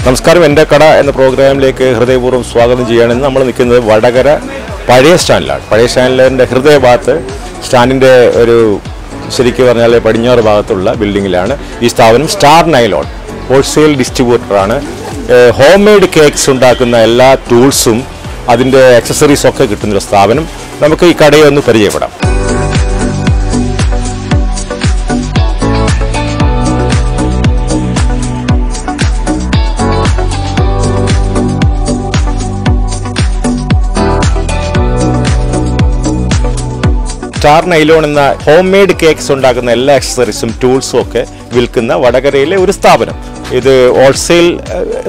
നമസ്കാരം, എൻ്റെ കട എന്ന പ്രോഗ്രാമിലേക്ക് ഹൃദയപൂർവ്വം സ്വാഗതം ചെയ്യുകയാണെന്ന് നമ്മൾ നിൽക്കുന്നത് വടകര പഴയ സ്റ്റാൻഡിലാണ്. പഴയ സ്റ്റാൻഡിൻ്റെ ഹൃദയഭാഗത്ത് സ്റ്റാൻഡിൻ്റെ ഒരു ശരിക്കും പറഞ്ഞാൽ പടിഞ്ഞാറ് ഭാഗത്തുള്ള ബിൽഡിങ്ങിലാണ് ഈ സ്ഥാപനം. സ്റ്റാർ നൈലോൺ ഹോൾസെയിൽ ഡിസ്ട്രിബ്യൂട്ടറാണ്. ഹോം മെയ്ഡ് കേക്ക്സ് ഉണ്ടാക്കുന്ന എല്ലാ ടൂൾസും അതിൻ്റെ ആക്സസറീസൊക്കെ കിട്ടുന്നൊരു സ്ഥാപനം. നമുക്ക് ഈ കടയെ ഒന്ന് പരിചയപ്പെടാം. സ്റ്റാർ നൈലോൺ എന്ന ഹോം മെയ്ഡ് കേക്ക്സ് ഉണ്ടാക്കുന്ന എല്ലാ ആക്സസറീസും ടൂൾസും ഒക്കെ വിൽക്കുന്ന വടകരയിലെ ഒരു സ്ഥാപനം. ഇത് ഹോൾസെയിൽ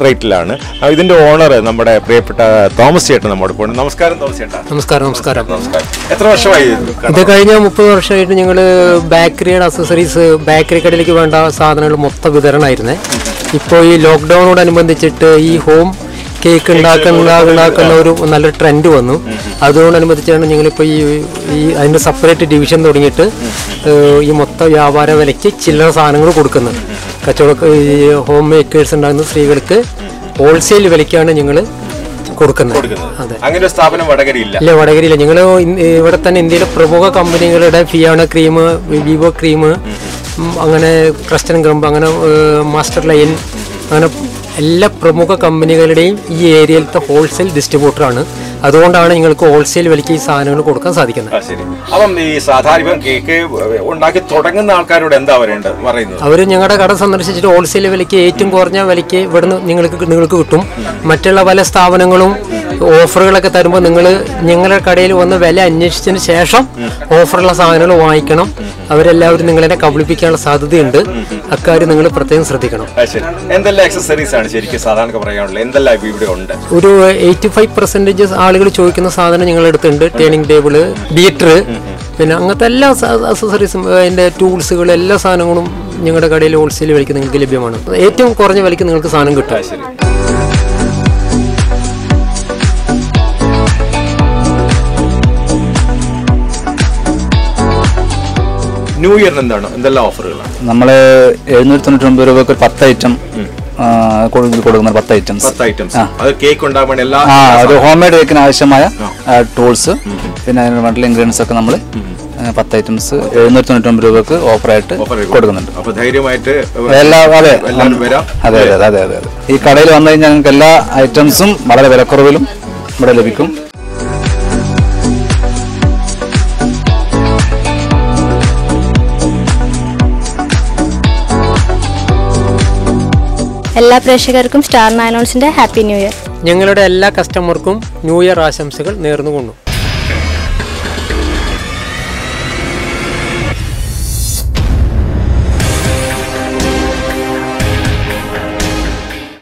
റേറ്റിലാണ്. ഇതിന്റെ ഓണർ നമ്മുടെ പ്രിയപ്പെട്ട തോമസ് ചേട്ടൻ നമ്മോട് പോകുന്നു. നമസ്കാരം തോമസ് ചേട്ടാ. നമസ്കാരം. എത്ര വർഷമായി ഇത്? കഴിഞ്ഞ 30 വർഷമായിട്ട് ഞങ്ങൾ ബേക്കറിയുടെ അക്സസറീസ്, ബേക്കറി കടയിലേക്ക് വേണ്ട സാധനങ്ങൾ മൊത്തം വിതരണമായിരുന്നേ. ഇപ്പോൾ ഈ ലോക്ക്ഡൗണിനോടനുബന്ധിച്ചിട്ട് ഈ ഹോം കേക്ക് ഉണ്ടാക്കുന്ന ഒരു നല്ലൊരു ട്രെൻഡ് വന്നു. അതോടനുബന്ധിച്ചാണ് ഞങ്ങളിപ്പോൾ ഈ അതിൻ്റെ സെപ്പറേറ്റ് ഡിവിഷൻ തുടങ്ങിയിട്ട് ഈ മൊത്തം വ്യാപാര വിലയ്ക്ക് ചില്ലറ സാധനങ്ങൾ കൊടുക്കുന്നത്. ഈ ഹോം മേക്കേഴ്സ് ഉണ്ടാകുന്ന സ്ത്രീകൾക്ക് ഹോൾസെയിൽ വിലയ്ക്കാണ് ഞങ്ങൾ കൊടുക്കുന്നത്. അതെ, അങ്ങനെ സ്ഥാപനം വടകരയില്ല. ഇല്ല, വടകരയില്ല. ഞങ്ങൾ ഇവിടെ തന്നെ ഇന്ത്യയിലെ പ്രമുഖ കമ്പനികളുടെ ഫിയാണ ക്രീം, വിവോ ക്രീം, അങ്ങനെ ക്രസ്റ്റൻ ക്രംബ്, അങ്ങനെ മാസ്റ്റർ ലൈൻ, അങ്ങനെ എല്ലാ പ്രമുഖ കമ്പനികളുടെയും ഈ ഏരിയയിലത്തെ ഹോൾസെയിൽ ഡിസ്ട്രിബ്യൂട്ടറാണ്. അതുകൊണ്ടാണ് നിങ്ങൾക്ക് ഹോൾസെയിൽ വിലയ്ക്ക് ഈ സാധനങ്ങൾ കൊടുക്കാൻ സാധിക്കുന്നത്. അപ്പം ഈ സാധാരണ കേക്ക് ഉണ്ടാക്കി തുടങ്ങുന്ന ആൾക്കാരോട് എന്താ പറയുന്നത്? അവർ ഞങ്ങളുടെ കട സന്ദർശിച്ചിട്ട് ഹോൾസെയിൽ വിലയ്ക്ക് ഏറ്റവും കുറഞ്ഞ വിലയ്ക്ക് ഇവിടുന്ന് നിങ്ങൾക്ക് കിട്ടും. മറ്റുള്ള പല സ്ഥാപനങ്ങളും ഓഫറുകളൊക്കെ തരുമ്പോൾ നിങ്ങൾ ഞങ്ങളുടെ കടയിൽ വന്ന് വില അന്വേഷിച്ചതിന് ശേഷം ഓഫറുള്ള സാധനങ്ങൾ വാങ്ങിക്കണം. അവരെല്ലാവരും നിങ്ങളെ കബളിപ്പിക്കാനുള്ള സാധ്യതയുണ്ട്. അക്കാര്യം നിങ്ങൾ പ്രത്യേകം ശ്രദ്ധിക്കണം. എന്തെല്ലാം ആക്സസറീസ് ആണ് ശരിക്കും സാധാരണ പറയാനുള്ളത്? എന്തെല്ലാം ഇവിടെ ഉണ്ട്? ഒരു 85% ആളുകൾ ചോദിക്കുന്ന സാധനം ഞങ്ങളുടെ അടുത്തുണ്ട്. ടേണിംഗ് ടേബിള്, ബീറ്റർ, പിന്നെ അങ്ങനത്തെ എല്ലാ അക്സസറീസും, അതിൻ്റെ ടൂൾസുകൾ, എല്ലാ സാധനങ്ങളും ഞങ്ങളുടെ കടയിൽ ഹോൾസെയിൽ വിലയ്ക്ക് നിങ്ങൾക്ക് ലഭ്യമാണ്. ഏറ്റവും കുറഞ്ഞ വിലയ്ക്ക് നിങ്ങൾക്ക് സാധനം കിട്ടും. ന്യൂ ഇയറിന് എന്തെല്ലാം ഓഫറുകളാണ്? നമ്മൾ 799 രൂപക്ക് 10 ഐറ്റം കൊടുക്കുന്ന 10 ഐറ്റംസ്. ഒരു ഹോം മെയ്ഡ് കേക്കിന് ആവശ്യമായ ടൂൾസ്, പിന്നെ അതിന് വേണ്ട ഇൻഗ്രീഡിയൻസ് ഒക്കെ നമ്മൾ 10 ഐറ്റംസ് 799 രൂപക്ക് ഓഫറായിട്ട് കൊടുക്കുന്നുണ്ട്. അതെ. ഈ കടയിൽ വന്നു കഴിഞ്ഞാൽ നിങ്ങൾക്ക് എല്ലാ ഐറ്റംസും വളരെ വിലക്കുറവിലും ഇവിടെ ലഭിക്കും. എല്ലാ പ്രേക്ഷകർക്കും സ്റ്റാർ നൈലോൺസിന്റെ ഹാപ്പി ന്യൂ ഇയർ. ഞങ്ങളുടെ എല്ലാ കസ്റ്റമർക്കും ന്യൂ ഇയർ ആശംസകൾ നേർന്നുകൊണ്ടു.